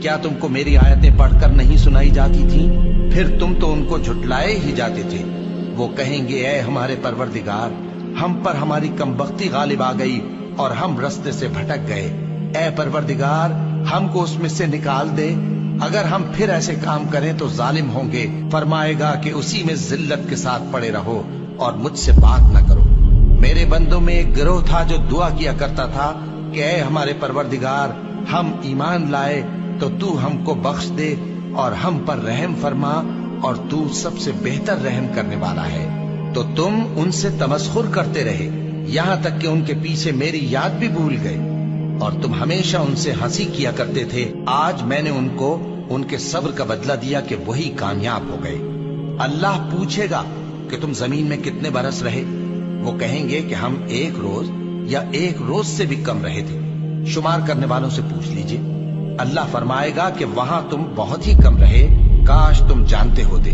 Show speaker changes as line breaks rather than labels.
کیا تم کو میری آیتیں پڑھ کر نہیں سنائی جاتی تھیں؟ پھر تم تو ان کو جھٹلائے ہی جاتے تھے۔ وہ کہیں گے اے ہمارے پروردگار، ہم پر ہماری کمبختی غالب آ گئی اور ہم رستے سے بھٹک گئے۔ اے پروردگار، ہم کو اس میں سے نکال دے، اگر ہم پھر ایسے کام کریں تو ظالم ہوں گے۔ فرمائے گا کہ اسی میں ذلت کے ساتھ پڑے رہو اور مجھ سے بات نہ کرو۔ میرے بندوں میں ایک گروہ تھا جو دعا کیا کرتا تھا کہ اے ہمارے پروردگار، ہم ایمان لائے تو تو ہم کو بخش دے اور ہم پر رحم فرما، اور تو سب سے بہتر رحم کرنے والا ہے۔ تو تم ان سے تمسخر کرتے رہے، یہاں تک کہ ان کے پیچھے میری یاد بھی بھول گئے، اور تم ہمیشہ ان سے ہنسی کیا کرتے تھے۔ آج میں نے ان کو ان کے صبر کا بدلہ دیا کہ وہی کامیاب ہو گئے۔ اللہ پوچھے گا کہ تم زمین میں کتنے برس رہے؟ وہ کہیں گے کہ ہم 1 روز یا 1 روز سے بھی کم رہے تھے۔ شمار کرنے والوں سے پوچھ لیجئے۔ اللہ فرمائے گا کہ وہاں تم بہت ہی کم رہے، کاش تم جانتے ہوتے۔